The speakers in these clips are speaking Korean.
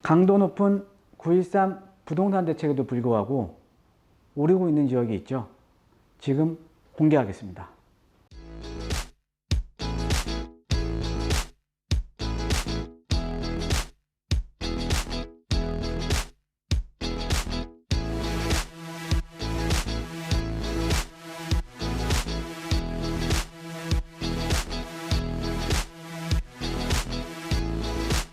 강도 높은 9.13 부동산 대책에도 불구하고 오르고 있는 지역이 있죠. 지금 공개하겠습니다.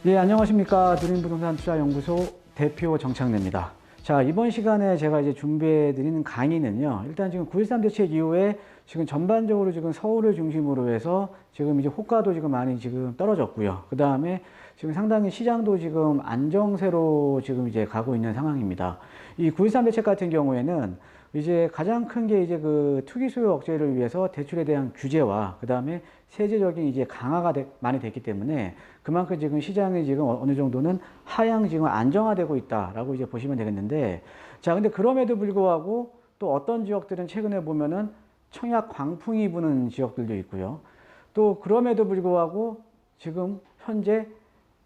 예, 안녕하십니까. 드림부동산 투자연구소 대표 정창래입니다. 자, 이번 시간에 제가 이제 준비해 드리는 강의는요. 일단 지금 9.13 대책 이후에 지금 전반적으로 지금 서울을 중심으로 해서 지금 이제 호가도 지금 많이 지금 떨어졌고요. 그 다음에 지금 상당히 시장도 지금 안정세로 지금 이제 가고 있는 상황입니다. 이 9.13 대책 같은 경우에는 이제 가장 큰 게 이제 그 투기 수요 억제를 위해서 대출에 대한 규제와 그 다음에 세제적인 이제 강화가 많이 됐기 때문에 그만큼 지금 시장이 지금 어느 정도는 하향 지금 안정화되고 있다라고 이제 보시면 되겠는데, 자, 근데 그럼에도 불구하고 또 어떤 지역들은 최근에 보면은 청약 광풍이 부는 지역들도 있고요. 또 그럼에도 불구하고 지금 현재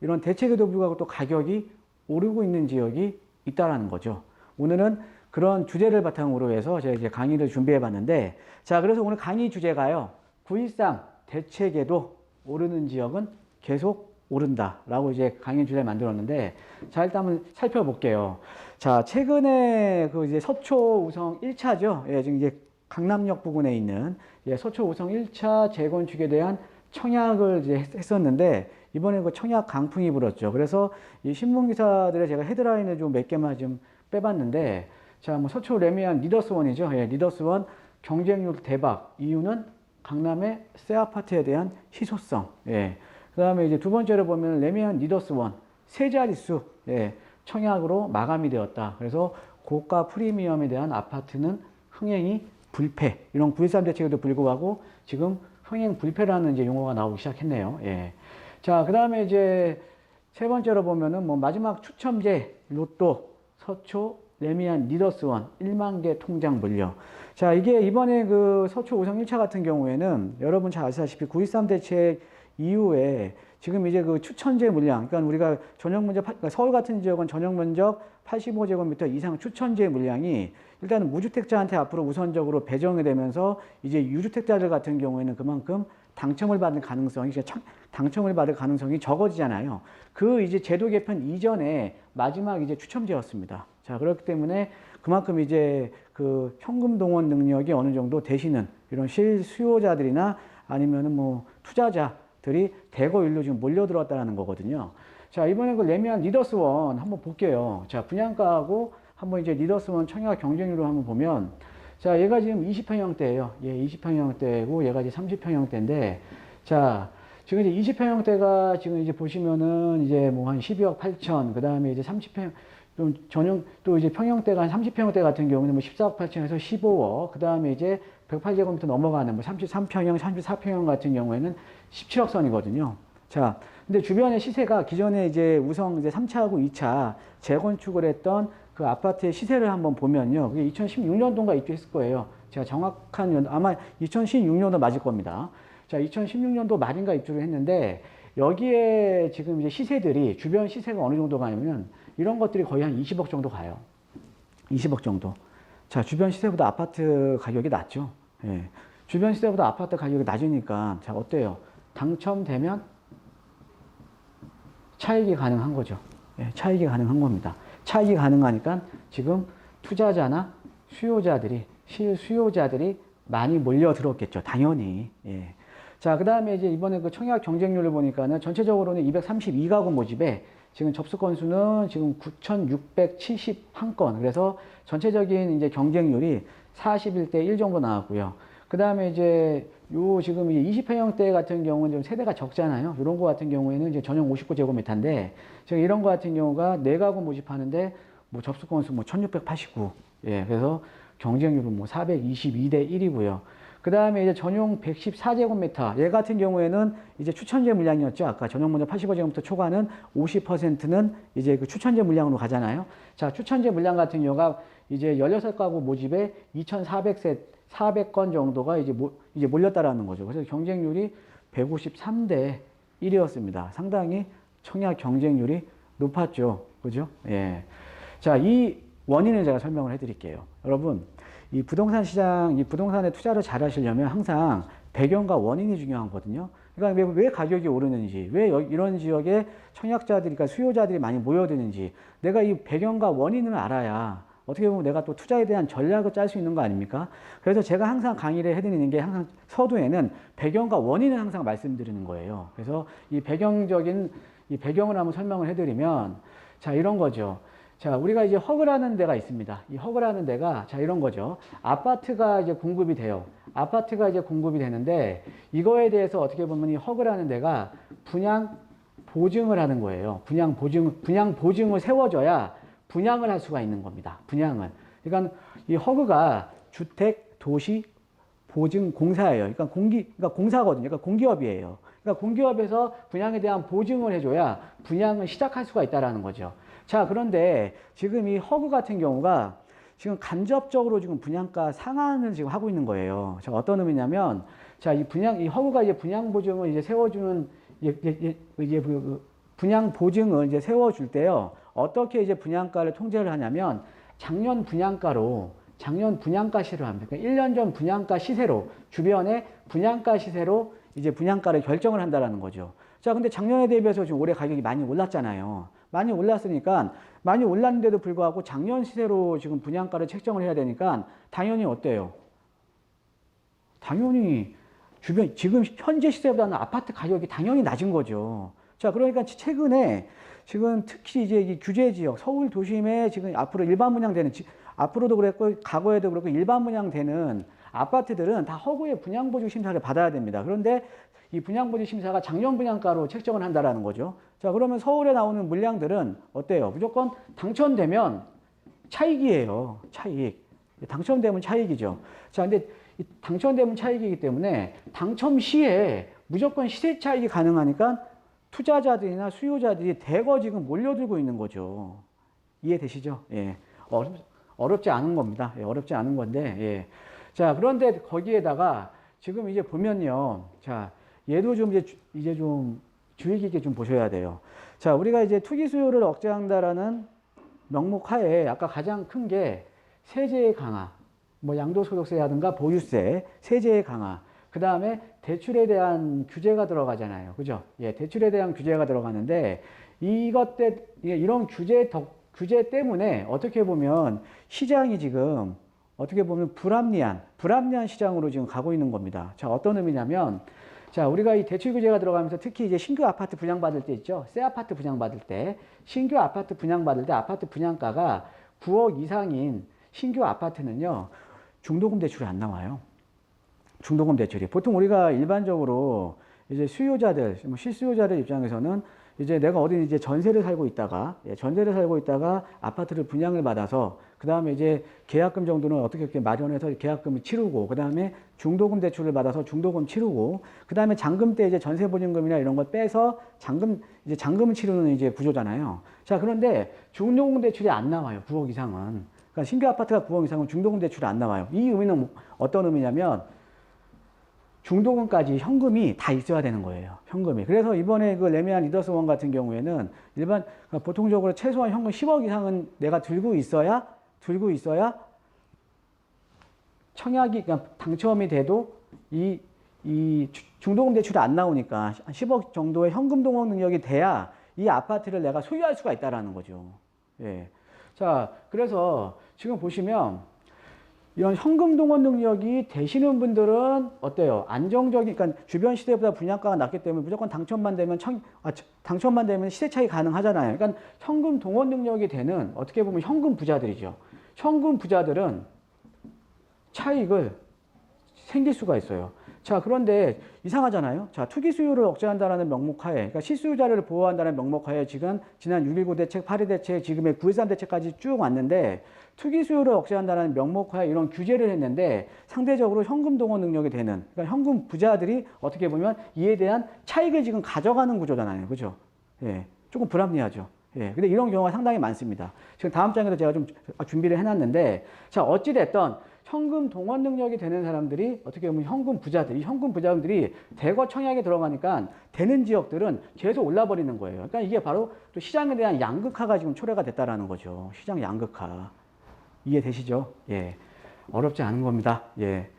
이런 대책에도 불구하고 또 가격이 오르고 있는 지역이 있다라는 거죠. 오늘은 그런 주제를 바탕으로 해서 제가 이제 강의를 준비해 봤는데, 자, 그래서 오늘 강의 주제가요. 9.13 대책에도 오르는 지역은 계속 오른다라고 이제 강의 주제를 만들었는데, 자, 일단 한번 살펴볼게요. 자, 최근에 그 이제 서초 우성 1차죠. 예, 지금 이제 강남역 부근에 있는 서초 우성 1차 재건축에 대한 청약을 이제 했었는데, 이번에 그 청약 강풍이 불었죠. 그래서 이 신문 기사들의 제가 헤드라인을 좀 몇 개만 좀 빼봤는데, 자, 뭐 서초 레미안 리더스원이죠. 예, 리더스원 경쟁률 대박. 이유는 강남의 새 아파트에 대한 희소성. 예. 그 다음에 이제 두 번째로 보면 레미안 리더스원 세 자릿수 청약으로 마감이 되었다. 그래서 고가 프리미엄에 대한 아파트는 흥행이 불패. 이런 9.13 대책에도 불구하고 지금 흥행 불패라는 이제 용어가 나오기 시작했네요. 예. 자, 그 다음에 이제 세 번째로 보면은 뭐 마지막 추첨제 로또 서초 레미안 리더스원 1만 개 통장 물려. 자, 이게 이번에 그 서초 우성 1차 같은 경우에는 여러분 잘 아시다시피 9.13 대책 이후에 지금 이제 그 추천제 물량, 그러니까 우리가 전용 면적, 그러니까 서울 같은 지역은 전용 면적 85제곱미터 이상 추천제 물량이 일단은 무주택자한테 앞으로 우선적으로 배정이 되면서 이제 유주택자들 같은 경우에는 그만큼 당첨을 받을 가능성이 적어지잖아요. 그 이제 제도 개편 이전에 마지막 이제 추첨제였습니다. 자, 그렇기 때문에 그만큼 이제 그 현금 동원 능력이 어느 정도 되시는 이런 실수요자들이나 아니면은 뭐 투자자들이 대거일로 지금 몰려들었다는 거거든요. 자, 이번에 그 레미안 리더스원 한번 볼게요. 자, 분양가하고 한번 이제 리더스원 청약 경쟁률을 한번 보면, 자, 얘가 지금 20평형대예요. 예, 20평형대고 얘가 이제 30평형대인데, 자, 지금 이제 20평형대가 지금 이제 보시면은 이제 뭐 한 12억 8천, 그 다음에 이제 30평, 좀 전용, 또 이제 평형대가 한 30평형대 같은 경우는 뭐 14억 8천에서 15억, 그 다음에 이제 108제곱미터 넘어가는 뭐 33평형, 34평형 같은 경우에는 17억 선이거든요. 자, 근데 주변의 시세가 기존에 이제 우성 이제 3차하고 2차 재건축을 했던 그 아파트의 시세를 한번 보면요. 그게 2016년도인가 입주했을 거예요. 제가 정확한 연, 아마 2016년도 맞을 겁니다. 자, 2016년도 말인가 입주를 했는데, 여기에 지금 이제 시세들이, 주변 시세가 어느 정도 가냐면, 이런 것들이 거의 한 20억 정도 가요. 20억 정도. 자, 주변 시세보다 아파트 가격이 낮죠. 예. 주변 시세보다 아파트 가격이 낮으니까, 자, 어때요? 당첨되면 차익이 가능한 거죠. 예, 차익이 가능한 겁니다. 차익이 가능하니까 지금 투자자나 실수요자들이 많이 몰려들었겠죠. 당연히. 예. 자, 그 다음에 이제 이번에 그 청약 경쟁률을 보니까는 전체적으로는 232가구 모집에 지금 접수 건수는 지금 9,671건. 그래서 전체적인 이제 경쟁률이 41대 1 정도 나왔고요. 그 다음에 이제 요 지금 이제 20평형대 같은 경우는 좀 세대가 적잖아요. 이런 거 같은 경우에는 이제 전용 59제곱미터인데, 지금 이런 거 같은 경우가 4가구 모집하는데 뭐 접수 건수 뭐 1689. 예, 그래서 경쟁률은 뭐 422대 1이고요. 그 다음에 이제 전용 114제곱미터. 얘 같은 경우에는 이제 추천제 물량이었죠. 아까 전용 면적 85제곱미터 초과는 50%는 이제 그 추천제 물량으로 가잖아요. 자, 추천제 물량 같은 경우가 이제 16가구 모집에 2,400건 정도가 이제 몰렸다라는 거죠. 그래서 경쟁률이 153대 1이었습니다. 상당히 청약 경쟁률이 높았죠. 그죠? 예. 자, 이 원인을 제가 설명을 해드릴게요. 여러분, 이 부동산 시장, 이 부동산에 투자를 잘 하시려면 항상 배경과 원인이 중요하거든요. 그러니까 왜 가격이 오르는지, 왜 이런 지역에 청약자들이, 그러니까 수요자들이 많이 모여드는지, 내가 이 배경과 원인을 알아야 어떻게 보면 내가 또 투자에 대한 전략을 짤 수 있는 거 아닙니까? 그래서 제가 항상 강의를 해드리는 게 항상 서두에는 배경과 원인을 항상 말씀드리는 거예요. 그래서 이 배경적인, 이 배경을 한번 설명을 해드리면, 자, 이런 거죠. 자, 우리가 이제 허그라는 데가 있습니다. 이 허그라는 데가, 자, 이런 거죠. 아파트가 이제 공급이 돼요. 아파트가 이제 공급이 되는데, 이거에 대해서 어떻게 보면 이 허그라는 데가 분양 보증을 하는 거예요. 분양 보증을 세워줘야 분양을 할 수가 있는 겁니다. 분양을. 그러니까 이 허그가 주택 도시 보증 공사예요. 그러니까 공사거든요. 그러니까 공기업이에요. 그러니까 공기업에서 분양에 대한 보증을 해줘야 분양을 시작할 수가 있다라는 거죠. 자, 그런데 지금 이 허그 같은 경우가 지금 간접적으로 지금 분양가 상한을 지금 하고 있는 거예요. 자, 어떤 의미냐면, 자, 이 허그가 이제 분양 보증을 이제 세워주는, 분양 보증을 이제 세워줄 때요. 어떻게 이제 분양가를 통제를 하냐면, 작년 분양가 시세로 합니다. 그러니까 1년 전 분양가 시세로, 주변의 분양가 시세로 이제 분양가를 결정을 한다라는 거죠. 자, 근데 작년에 대비해서 지금 올해 가격이 많이 올랐잖아요. 많이 올랐으니까, 많이 올랐는데도 불구하고 작년 시세로 지금 분양가를 책정을 해야 되니까, 당연히 어때요? 당연히 지금 현재 시세보다는 아파트 가격이 당연히 낮은 거죠. 자, 그러니까 최근에 지금 특히 이제 이 규제 지역, 서울 도심에 지금 앞으로 일반 분양되는, 앞으로도 그랬고, 과거에도 그렇고 일반 분양되는 아파트들은 다 허구의 분양보증 심사를 받아야 됩니다. 그런데 이 분양보증 심사가 작년 분양가로 책정을 한다라는 거죠. 자, 그러면 서울에 나오는 물량들은 어때요? 무조건 당첨되면 차익이에요. 차익. 당첨되면 차익이죠. 자, 근데 당첨되면 차익이기 때문에 당첨 시에 무조건 시세 차익이 가능하니까 투자자들이나 수요자들이 대거 지금 몰려들고 있는 거죠. 이해되시죠? 예. 어렵지 않은 겁니다. 예, 어렵지 않은 건데, 예. 자, 그런데 거기에다가 지금 이제 보면요. 자, 얘도 좀 이제 좀 주의 깊게 좀 보셔야 돼요. 자, 우리가 이제 투기 수요를 억제한다라는 명목 하에 아까 가장 큰 게 세제의 강화, 뭐 양도소득세라든가 보유세, 세제의 강화, 그 다음에 대출에 대한 규제가 들어가잖아요. 그죠? 예, 대출에 대한 규제가 들어가는데 이런 규제 때문에 어떻게 보면 시장이 지금 어떻게 보면 불합리한 시장으로 지금 가고 있는 겁니다. 자, 어떤 의미냐면, 자, 우리가 이 대출 규제가 들어가면서 특히 이제 신규 아파트 분양받을 때 있죠. 새 아파트 분양받을 때, 신규 아파트 분양받을 때 아파트 분양가가 9억 이상인 신규 아파트는요, 중도금 대출이 안 나와요. 중도금 대출이. 보통 우리가 일반적으로 이제 수요자들, 실수요자들 입장에서는 이제 내가 어디 이제 전세를 살고 있다가 아파트를 분양을 받아서 그 다음에 이제 계약금 정도는 어떻게 이렇게 마련해서 계약금을 치르고 그 다음에 중도금 대출을 받아서 중도금 치르고 그 다음에 잔금 때 이제 전세보증금이나 이런 걸 빼서 잔금을 치르는 이제 구조잖아요. 자, 그런데 중도금 대출이 안 나와요. 9억 이상은. 그러니까 신규 아파트가 9억 이상은 중도금 대출이 안 나와요. 이 의미는 어떤 의미냐면 중도금까지 현금이 다 있어야 되는 거예요. 현금이. 그래서 이번에 그 레미안 리더스원 같은 경우에는 보통적으로 최소한 현금 10억 이상은 내가 들고 있어야 청약이, 그러니까 당첨이 돼도 이 중도금 대출이 안 나오니까 10억 정도의 현금 동원 능력이 돼야 이 아파트를 내가 소유할 수가 있다라는 거죠. 예. 자, 그래서 지금 보시면 이런 현금 동원 능력이 되시는 분들은 어때요? 안정적인, 그러니까 주변 시세보다 분양가가 낮기 때문에 무조건 당첨만 되면 시세 차익 가능하잖아요. 그러니까 현금 동원 능력이 되는 어떻게 보면 현금 부자들이죠. 현금 부자들은 차익을 생길 수가 있어요. 자, 그런데 이상하잖아요. 자, 투기 수요를 억제한다는 명목하에, 그러니까 실수요자를 보호한다는 명목하에 지난 6.19 대책, 8.2 대책, 지금의 9.13 대책까지 쭉 왔는데 투기 수요를 억제한다는 명목하에 이런 규제를 했는데 상대적으로 현금 동원 능력이 되는, 그러니까 현금 부자들이 어떻게 보면 이에 대한 차익을 지금 가져가는 구조잖아요. 그죠? 예. 조금 불합리하죠. 예. 근데 이런 경우가 상당히 많습니다. 지금 다음 장에도 제가 좀 준비를 해놨는데, 자, 어찌됐든 현금 동원 능력이 되는 사람들이 어떻게 보면 현금 부자들, 이 현금 부자들이 대거 청약에 들어가니까 되는 지역들은 계속 올라버리는 거예요. 그러니까 이게 바로 또 시장에 대한 양극화가 지금 초래가 됐다라는 거죠. 시장 양극화. 이해되시죠? 예. 어렵지 않은 겁니다. 예.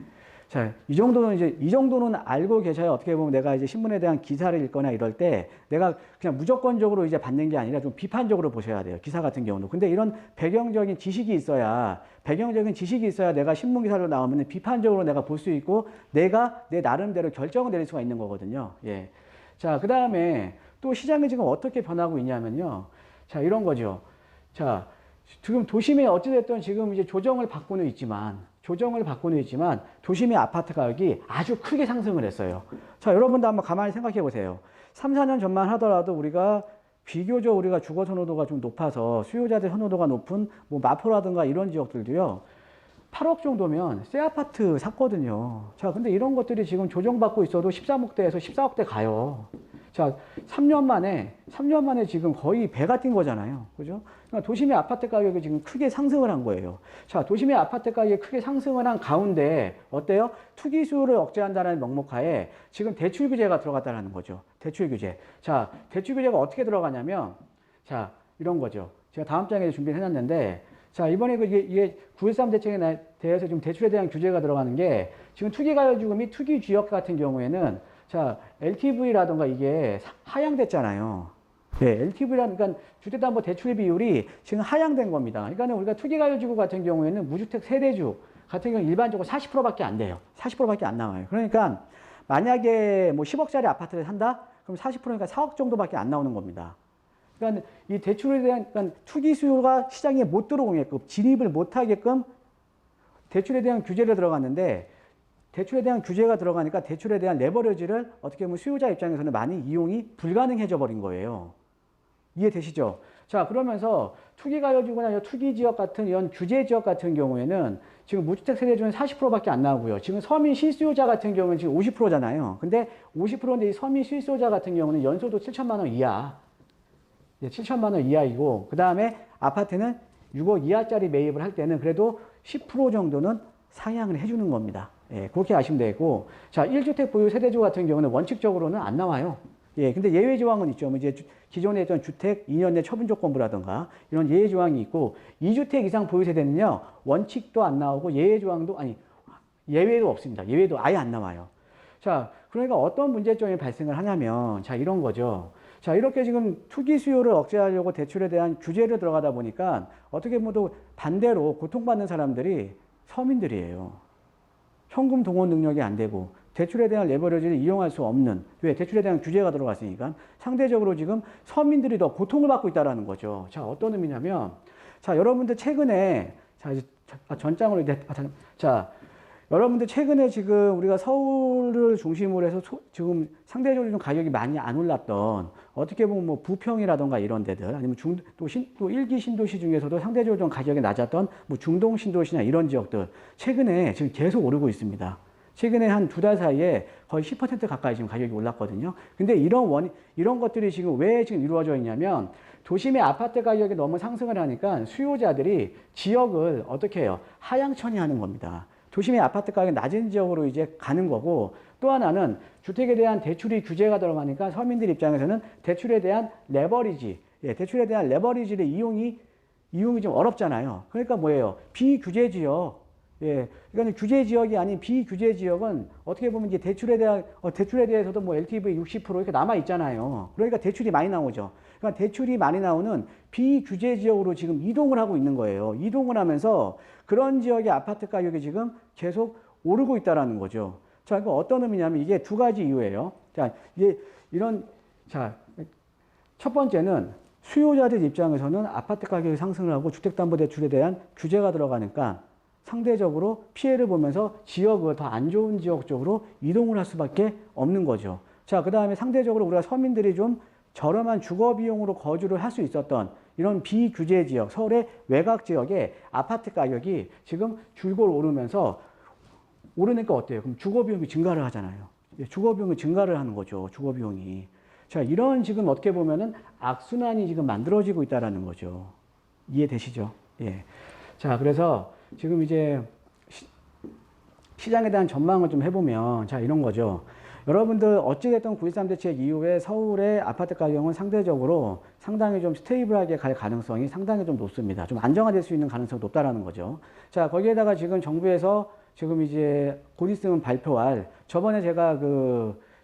자, 이 정도는 알고 계셔야 어떻게 보면 내가 이제 신문에 대한 기사를 읽거나 이럴 때 내가 그냥 무조건적으로 이제 받는 게 아니라 좀 비판적으로 보셔야 돼요. 기사 같은 경우도. 근데 이런 배경적인 지식이 있어야 내가 신문 기사로 나오면 비판적으로 내가 볼 수 있고 내가 내 나름대로 결정을 내릴 수가 있는 거거든요. 예. 자, 그 다음에 또 시장이 지금 어떻게 변하고 있냐면요. 자, 이런 거죠. 자, 지금 도심에 어찌됐든 지금 이제 조정을 받고는 있지만 도심의 아파트 가격이 아주 크게 상승을 했어요. 자, 여러분도 한번 가만히 생각해 보세요. 3, 4년 전만 하더라도 비교적 우리가 주거 선호도가 좀 높아서 수요자들 선호도가 높은 뭐 마포라든가 이런 지역들도요. 8억 정도면 새 아파트 샀거든요. 자, 근데 이런 것들이 지금 조정받고 있어도 13억대에서 14억대 가요. 자, 3년 만에 지금 거의 배가 뛴 거잖아요. 그죠? 그러니까 도심의 아파트 가격이 지금 크게 상승을 한 거예요. 자, 도심의 아파트 가격이 크게 상승을 한 가운데, 어때요? 투기 수요를 억제한다는 명목하에 지금 대출 규제가 들어갔다는 거죠. 대출 규제. 자, 대출 규제가 어떻게 들어가냐면, 자, 이런 거죠. 제가 다음 장에 준비를 해놨는데, 자, 이번에 이게 9.13 대책에 대해서 지금 대출에 대한 규제가 들어가는 게, 지금 투기가요주거 및 투기 지역 같은 경우에는, 자, LTV라든가 이게 하향됐잖아요. 네, LTV라는, 그러니까 주택담보대출 비율이 지금 하향된 겁니다. 그러니까 우리가 투기가요지구 같은 경우에는 무주택 세대주 같은 경우 일반적으로 40%밖에 안 돼요. 40%밖에 안 나와요. 그러니까 만약에 뭐 10억짜리 아파트를 산다? 그럼 40%니까 4억 정도밖에 안 나오는 겁니다. 그러니까 이 대출에 대한, 그러니까 투기 수요가 시장에 못 들어오게끔, 진입을 못 하게끔 대출에 대한 규제를 들어갔는데, 대출에 대한 규제가 들어가니까 대출에 대한 레버리지를 어떻게 보면 수요자 입장에서는 많이 이용이 불가능해져 버린 거예요. 이해되시죠? 자, 그러면서 투기가요지구나 투기 지역 같은 이런 규제 지역 같은 경우에는 지금 무주택 세대 중에 40%밖에 안 나오고요. 지금 서민 실수요자 같은 경우는 지금 50%잖아요. 근데 50%인데 이 서민 실수요자 같은 경우는 연소도 7천만 원 이하. 7천만 원 이하이고, 그 다음에 아파트는 6억 이하짜리 매입을 할 때는 그래도 10% 정도는 상향을 해주는 겁니다. 예, 그렇게 아시면 되고, 자, 1주택 보유 세대주 같은 경우는 원칙적으로는 안 나와요. 예, 근데 예외 조항은 있죠. 뭐 이제 기존에 있던 주택 2년 내 처분 조건부라든가 이런 예외 조항이 있고, 2주택 이상 보유 세대는요, 원칙도 안 나오고 예외도 없습니다. 예외도 아예 안 나와요. 자, 그러니까 어떤 문제점이 발생을 하냐면, 자, 이런 거죠. 자, 이렇게 지금 투기 수요를 억제하려고 대출에 대한 규제를 들어가다 보니까 어떻게 보면 또 반대로 고통받는 사람들이 서민들이에요. 현금 동원 능력이 안 되고 대출에 대한 레버리지를 이용할 수 없는, 왜? 대출에 대한 규제가 들어갔으니까 상대적으로 지금 서민들이 더 고통을 받고 있다는 거죠. 자, 어떤 의미냐면, 자, 여러분들 최근에, 전장으로, 여러분들 최근에 지금 우리가 서울을 중심으로 해서 지금 상대적으로 좀 가격이 많이 안 올랐던, 어떻게 보면 뭐 부평이라던가 이런 데들, 아니면 또 일기 신도시 중에서도 상대적으로 좀 가격이 낮았던 뭐 중동 신도시나 이런 지역들, 최근에 지금 계속 오르고 있습니다. 최근에 한 2달 사이에 거의 10% 가까이 지금 가격이 올랐거든요. 근데 이런 것들이 지금 왜 지금 이루어져 있냐면, 도심의 아파트 가격이 너무 상승을 하니까 수요자들이 지역을 어떻게 해요? 하향 처리하는 겁니다. 도심의 아파트 가격이 낮은 지역으로 이제 가는 거고, 또 하나는 주택에 대한 대출이 규제가 들어가니까 서민들 입장에서는 대출에 대한 레버리지를 이용이 좀 어렵잖아요. 그러니까 뭐예요? 비규제 지역. 그러니까 규제 지역이 아닌 비규제 지역은 어떻게 보면 이제 대출에 대해서도 뭐 LTV 60% 이렇게 남아 있잖아요. 그러니까 대출이 많이 나오죠. 그러니까 대출이 많이 나오는 비규제 지역으로 지금 이동을 하고 있는 거예요. 이동을 하면서 그런 지역의 아파트 가격이 지금 계속 오르고 있다라는 거죠. 자, 그러니까 어떤 의미냐면 이게 두 가지 이유예요. 자, 첫 번째는 수요자들 입장에서는 아파트 가격이 상승을 하고 주택담보대출에 대한 규제가 들어가니까 상대적으로 피해를 보면서 지역을 더 안 좋은 지역 쪽으로 이동을 할 수밖에 없는 거죠. 자, 그 다음에 상대적으로 우리가 서민들이 좀 저렴한 주거 비용으로 거주를 할 수 있었던 이런 비규제 지역, 서울의 외곽 지역의 아파트 가격이 지금 줄곧 오르니까 어때요? 그럼 주거 비용이 증가를 하잖아요. 주거 비용이 증가를 하는 거죠. 주거 비용이. 자, 이런 지금 어떻게 보면은 악순환이 지금 만들어지고 있다라는 거죠. 이해되시죠? 예. 자, 그래서 지금 이제 시장에 대한 전망을 좀 해보면, 자, 이런 거죠. 여러분들 어찌됐든 9.13 대책 이후에 서울의 아파트 가격은 상대적으로 상당히 좀 스테이블하게 갈 가능성이 상당히 좀 높습니다. 좀 안정화될 수 있는 가능성이 높다라는 거죠. 자, 거기에다가 지금 정부에서 지금 이제 곧 있으면 발표할, 저번에 제가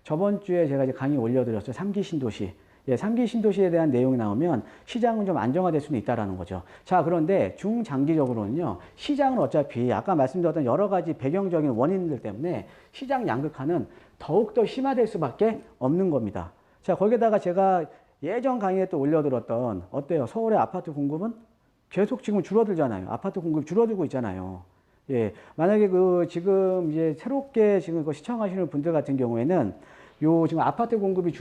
저번 주에 제가 이제 강의 올려드렸어요. 3기 신도시. 예, 3기 신도시에 대한 내용이 나오면 시장은 좀 안정화될 수는 있다라는 거죠. 자, 그런데 중장기적으로는요, 시장은 어차피 아까 말씀드렸던 여러 가지 배경적인 원인들 때문에 시장 양극화는 더욱더 심화될 수밖에 없는 겁니다. 자, 거기에다가 제가 예전 강의에 또 올려드렸던, 어때요? 서울의 아파트 공급은 계속 지금 줄어들잖아요. 아파트 공급이 줄어들고 있잖아요. 예, 만약에 지금 이제 새롭게 지금 시청하시는 분들 같은 경우에는 지금 아파트 공급이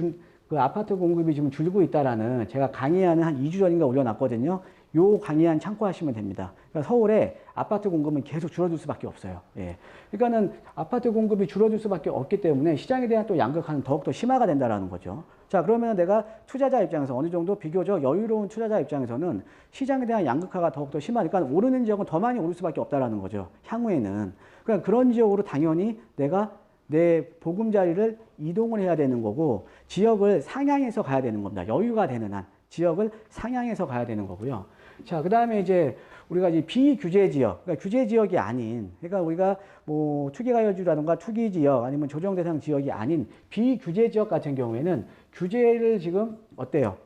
지금 줄고 있다라는 제가 강의하는 한 2주 전인가 올려놨거든요. 요 강의한 참고하시면 됩니다. 그러니까 서울에 아파트 공급은 계속 줄어들 수밖에 없어요. 예. 그러니까는 아파트 공급이 줄어들 수밖에 없기 때문에 시장에 대한 또 양극화는 더욱더 심화가 된다라는 거죠. 자, 그러면 내가 투자자 입장에서 어느 정도 비교적 여유로운 투자자 입장에서는 시장에 대한 양극화가 더욱더 심하니까 오르는 지역은 더 많이 오를 수밖에 없다라는 거죠. 향후에는. 그러니까 그런 지역으로 당연히 내가 내 보금자리를 이동을 해야 되는 거고, 지역을 상향해서 가야 되는 겁니다. 여유가 되는 한 지역을 상향해서 가야 되는 거고요. 자, 그 다음에 이제 우리가 이제 비규제 지역, 그러니까 규제 지역이 아닌, 그러니까 우리가 뭐 투기가열주라든가 투기 지역 아니면 조정 대상 지역이 아닌 비규제 지역 같은 경우에는 규제를 지금 어때요?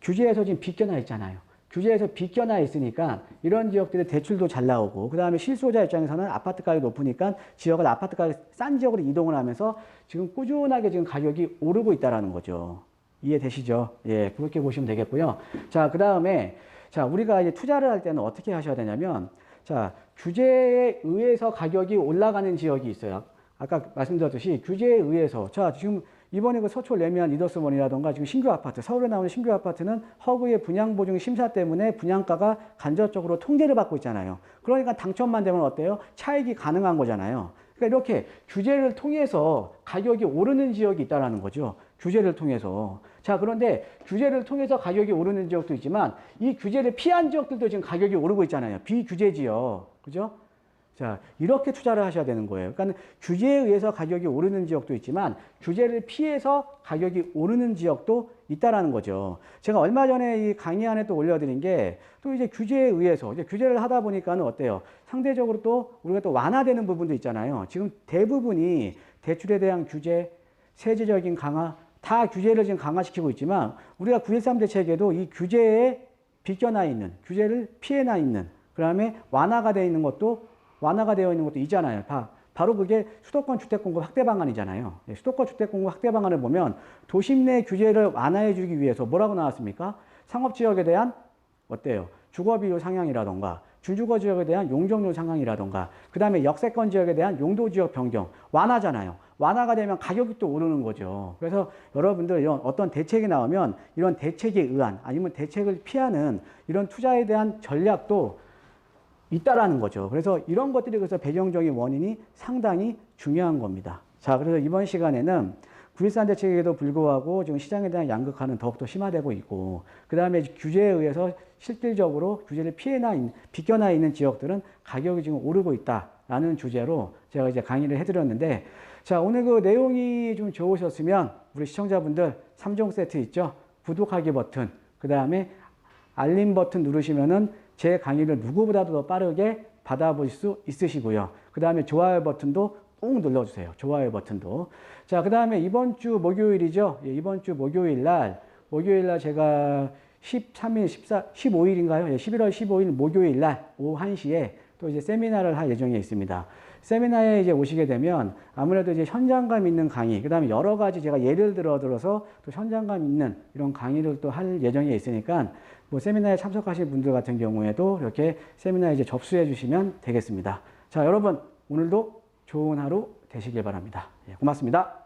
규제에서 지금 비껴나 있잖아요. 규제에서 비껴나 있으니까 이런 지역들의 대출도 잘 나오고, 그 다음에 실소자 입장에서는 아파트 가격이 높으니까 지역을 아파트 가격 싼 지역으로 이동을 하면서 지금 꾸준하게 지금 가격이 오르고 있다라는 거죠. 이해되시죠? 예, 그렇게 보시면 되겠고요. 자, 그 다음에 자, 우리가 이제 투자를 할 때는 어떻게 하셔야 되냐면, 자, 규제에 의해서 가격이 올라가는 지역이 있어요. 아까 말씀드렸듯이 규제에 의해서, 자, 지금 이번에 서초 레미안 리더스원이라던가 지금 신규 아파트, 서울에 나오는 신규 아파트는 허그의 분양보증 심사 때문에 분양가가 간접적으로 통제를 받고 있잖아요. 그러니까 당첨만 되면 어때요? 차익이 가능한 거잖아요. 그러니까 이렇게 규제를 통해서 가격이 오르는 지역이 있다는 거죠. 규제를 통해서. 자, 그런데 규제를 통해서 가격이 오르는 지역도 있지만 이 규제를 피한 지역들도 지금 가격이 오르고 있잖아요. 비규제 지역. 그죠? 자, 이렇게 투자를 하셔야 되는 거예요. 그러니까 규제에 의해서 가격이 오르는 지역도 있지만 규제를 피해서 가격이 오르는 지역도 있다라는 거죠. 제가 얼마 전에 이 강의 안에 또 올려드린 게 또 이제 규제에 의해서 이제 규제를 하다 보니까는 어때요? 상대적으로 또 우리가 또 완화되는 부분도 있잖아요. 지금 대부분이 대출에 대한 규제, 세제적인 강화, 다 규제를 지금 강화시키고 있지만 우리가 9.13 대책에도 이 규제에 비껴나 있는, 규제를 피해나 있는, 그 다음에 완화가 되어 있는 것도 있잖아요. 바로 그게 수도권 주택공급 확대 방안이잖아요. 수도권 주택공급 확대 방안을 보면 도심 내 규제를 완화해주기 위해서 뭐라고 나왔습니까? 상업지역에 대한 어때요? 주거비율 상향이라던가 준주거 지역에 대한 용적률 상향이라던가 그 다음에 역세권 지역에 대한 용도지역 변경 완화잖아요. 완화가 되면 가격이 또 오르는 거죠. 그래서 여러분들 이런 어떤 대책이 나오면 이런 대책에 의한 아니면 대책을 피하는 이런 투자에 대한 전략도 있다라는 거죠. 그래서 이런 것들이 그래서 배경적인 원인이 상당히 중요한 겁니다. 자, 그래서 이번 시간에는 9.13 대책에도 불구하고 지금 시장에 대한 양극화는 더욱더 심화되고 있고, 그 다음에 규제에 의해서 실질적으로 규제를 비껴나 있는 지역들은 가격이 지금 오르고 있다라는 주제로 제가 이제 강의를 해드렸는데, 자, 오늘 그 내용이 좀 좋으셨으면 우리 시청자분들 3종 세트 있죠? 구독하기 버튼, 그 다음에 알림 버튼 누르시면은 제 강의를 누구보다도 더 빠르게 받아볼 수 있으시고요. 그 다음에 좋아요 버튼도 꼭 눌러주세요. 좋아요 버튼도. 자, 그 다음에 이번 주 목요일이죠. 예, 이번 주 목요일 날 제가 13일, 15일인가요? 예, 11월 15일 목요일 날 오후 1시에 또 이제 세미나를 할 예정에 있습니다. 세미나에 이제 오시게 되면 아무래도 이제 현장감 있는 강의, 그 다음에 여러 가지 제가 예를 들어서 또 현장감 있는 이런 강의를 또 할 예정에 있으니까 뭐 세미나에 참석하신 분들 같은 경우에도 이렇게 세미나에 이제 접수해 주시면 되겠습니다. 자, 여러분 오늘도 좋은 하루 되시길 바랍니다. 예, 고맙습니다.